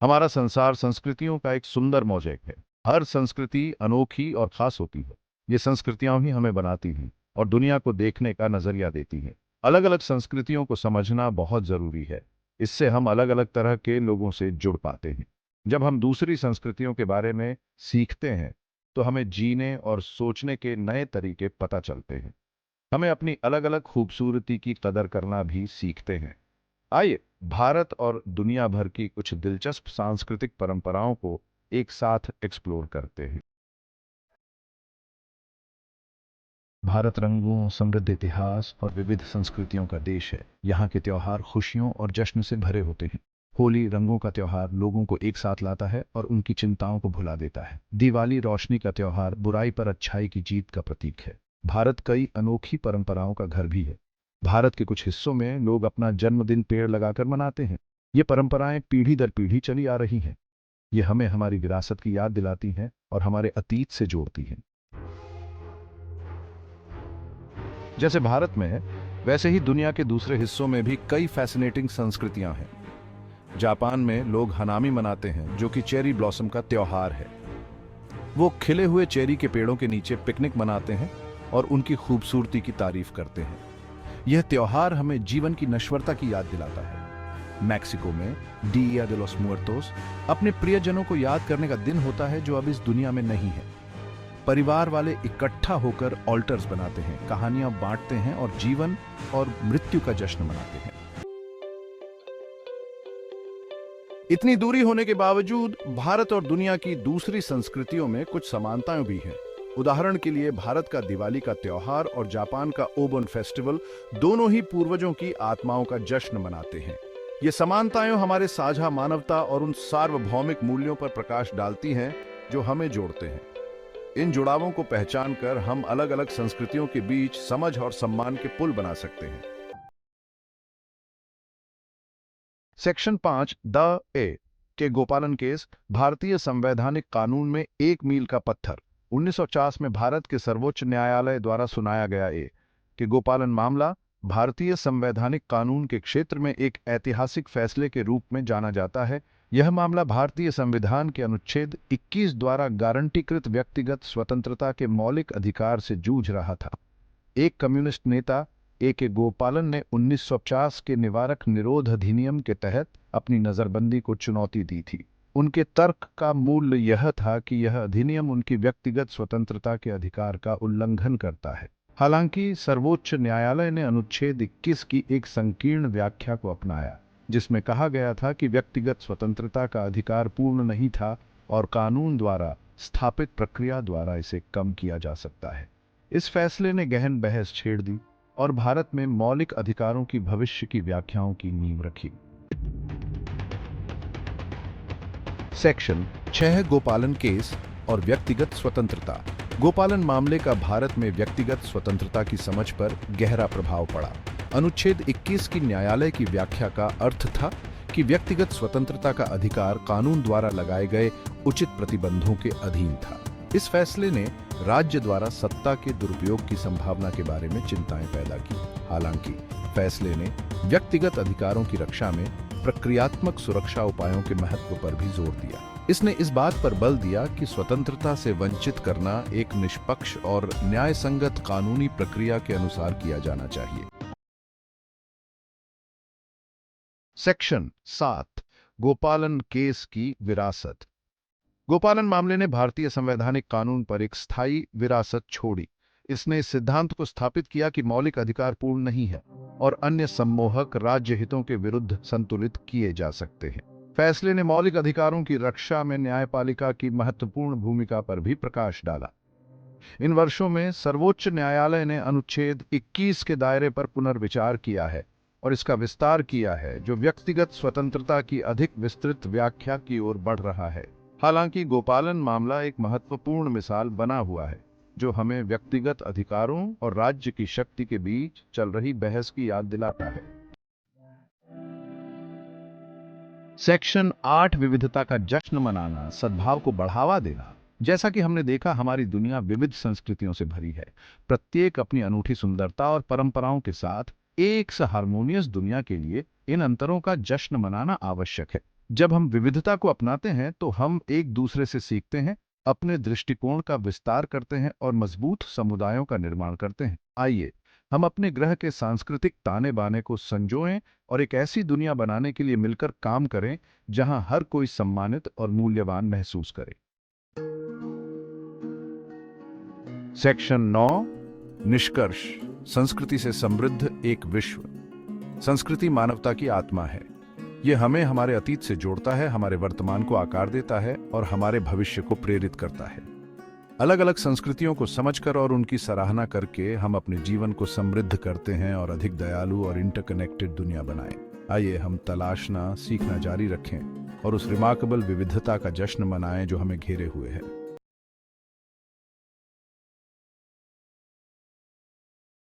हमारा संसार संस्कृतियों का एक सुंदर मोज़ेक है। हर संस्कृति अनोखी और खास होती है। ये संस्कृतियां ही हमें बनाती हैं और दुनिया को देखने का नजरिया देती हैं। अलग-अलग संस्कृतियों को समझना बहुत जरूरी है। इससे हम अलग-अलग तरह के लोगों से जुड़ पाते हैं। जब हम दूसरी संस्कृतियों के बारे में सीखते हैं, तो हमें जीने और सोचने के नए तरीके पता चलते हैं। हमें अपनी अलग-अलग खूबसूरती की कदर करना भी सीखते हैं। आइए भारत और दुनिया भर की कुछ दिलचस्प सांस्कृतिक परंपराओं को एक साथ एक्सप्लोर करते हैं। भारत रंगों, समृद्ध इतिहास और विविध संस्कृतियों का देश है। यहाँ के त्योहार खुशियों और जश्न से भरे होते हैं। होली रंगों का त्योहार लोगों को एक साथ लाता है और उनकी चिंताओं को भुला देता है। दिवाली रोशनी का त्योहार बुराई पर अच्छाई की जीत का प्रतीक है। भारत कई अनोखी परंपराओं का घर भी है। भारत के कुछ हिस्सों में लोग अपना जन्मदिन पेड़ लगाकर मनाते हैं। ये परंपराएं पीढ़ी दर पीढ़ी चली आ रही हैं। ये हमें हमारी विरासत की याद दिलाती हैं और हमारे अतीत से जोड़ती हैं। जैसे भारत में है, वैसे ही दुनिया के दूसरे हिस्सों में भी कई फैसिनेटिंग संस्कृतियां हैं। जापान में लोग हनामी मनाते हैं, जो कि चेरी ब्लॉसम का त्योहार है। वो खिले हुए चेरी के पेड़ों के नीचे पिकनिक मनाते हैं और उनकी खूबसूरती की तारीफ करते हैं। यह त्योहार हमें जीवन की नश्वरता की याद दिलाता है। मैक्सिको में डिया de los मुर्तोस अपने प्रियजनों को याद करने का दिन होता है, जो अब इस दुनिया में नहीं है। परिवार वाले इकट्ठा होकर ऑल्टर्स बनाते हैं, कहानियां बांटते हैं और जीवन और मृत्यु का जश्न मनाते हैं। इतनी दूरी होने के बावजूद भारत और दुनिया की दूसरी संस्कृतियों में कुछ समानताएं भी हैं। उदाहरण के लिए भारत का दिवाली का त्योहार और जापान का ओबन फेस्टिवल दोनों ही पूर्वजों की आत्माओं का जश्न मनाते हैं। ये समानताएं हमारे साझा मानवता और उन सार्वभौमिक मूल्यों पर प्रकाश डालती हैं जो हमें जोड़ते हैं। इन जुड़ावों को पहचान कर हम अलग अलग संस्कृतियों के बीच समझ और सम्मान के पुल बना सकते हैं। सेक्शन 5 द ए के गोपालन केस भारतीय संवैधानिक कानून में एक मील का पत्थर 1950 में भारत के सर्वोच्च न्यायालय द्वारा सुनाया गया के गोपालन मामला भारतीय संवैधानिक कानून के क्षेत्र में एक ऐतिहासिक फैसले के रूप में जाना जाता है। यह मामला भारतीय संविधान के अनुच्छेद 21 द्वारा गारंटीकृत व्यक्तिगत स्वतंत्रता के मौलिक अधिकार से जूझ रहा था। एक कम्युनिस्ट नेता के गोपालन ने 1950 के निवारक निरोध अधिनियम के तहत अपनी नजरबंदी को चुनौती दी थी। उनके तर्क का मूल्य यह था कि यह अधिनियम उनकी व्यक्तिगत स्वतंत्रता के अधिकार का उल्लंघन करता है। हालांकि सर्वोच्च न्यायालय ने अनुच्छेद 21 की एक संकीर्ण व्याख्या को अपनाया, जिसमें कहा गया था कि व्यक्तिगत स्वतंत्रता का अधिकार पूर्ण नहीं था और कानून द्वारा स्थापित प्रक्रिया द्वारा इसे कम किया जा सकता है। इस फैसले ने गहन बहस छेड़ दी और भारत में मौलिक अधिकारों की भविष्य की व्याख्याओं की नींव रखी। सेक्शन 6 गोपालन केस और व्यक्तिगत स्वतंत्रता। गोपालन मामले का भारत में व्यक्तिगत स्वतंत्रता की समझ पर गहरा प्रभाव पड़ा। अनुच्छेद 21 की न्यायालय की व्याख्या का अर्थ था कि व्यक्तिगत स्वतंत्रता का अधिकार कानून द्वारा लगाए गए उचित प्रतिबंधों के अधीन था। इस फैसले ने राज्य द्वारा सत्ता के दुरुपयोग की संभावना के बारे में चिंताएं पैदा की। हालांकि फैसले ने व्यक्तिगत अधिकारों की रक्षा में प्रक्रियात्मक सुरक्षा उपायों के महत्व पर भी जोर दिया। इसने इस बात पर बल दिया कि स्वतंत्रता से वंचित करना एक निष्पक्ष और न्यायसंगत कानूनी प्रक्रिया के अनुसार किया जाना चाहिए। सेक्शन 7 गोपालन केस की विरासत। गोपालन मामले ने भारतीय संवैधानिक कानून पर एक स्थायी विरासत छोड़ी। इसने इस सिद्धांत को स्थापित किया कि मौलिक अधिकार पूर्ण नहीं है और अन्य सम्मोहक राज्य हितों के विरुद्ध संतुलित किए जा सकते हैं। फैसले ने मौलिक अधिकारों की रक्षा में न्यायपालिका की महत्वपूर्ण भूमिका पर भी प्रकाश डाला। इन वर्षों में सर्वोच्च न्यायालय ने अनुच्छेद 21 के दायरे पर पुनर्विचार किया है और इसका विस्तार किया है, जो व्यक्तिगत स्वतंत्रता की अधिक विस्तृत व्याख्या की ओर बढ़ रहा है। हालांकि गोपालन मामला एक महत्वपूर्ण मिसाल बना हुआ है, जो हमें व्यक्तिगत अधिकारों और राज्य की शक्ति के बीच चल रही बहस की याद दिलाता है। सेक्शन 8 विविधता का जश्न मनाना, सद्भाव को बढ़ावा देना। जैसा कि हमने देखा, हमारी दुनिया विविध संस्कृतियों से भरी है। प्रत्येक अपनी अनूठी सुंदरता और परंपराओं के साथ एक हारमोनियस दुनिया के लिए इन अंतरों का जश्न मनाना आवश्यक है। जब हम विविधता को अपनाते हैं तो हम एक दूसरे से सीखते हैं, अपने दृष्टिकोण का विस्तार करते हैं और मजबूत समुदायों का निर्माण करते हैं। आइए हम अपने ग्रह के सांस्कृतिक ताने बाने को संजोएं और एक ऐसी दुनिया बनाने के लिए मिलकर काम करें जहां हर कोई सम्मानित और मूल्यवान महसूस करे। सेक्शन 9, निष्कर्ष। संस्कृति से समृद्ध एक विश्व। संस्कृति मानवता की आत्मा है। यह हमें हमारे अतीत से जोड़ता है, हमारे वर्तमान को आकार देता है और हमारे भविष्य को प्रेरित करता है। अलग अलग संस्कृतियों को समझकर और उनकी सराहना करके हम अपने जीवन को समृद्ध करते हैं और अधिक दयालु और इंटरकनेक्टेड दुनिया बनाएं। आइए हम तलाशना, सीखना जारी रखें और उस रिमार्केबल विविधता का जश्न मनाएं जो हमें घेरे हुए है।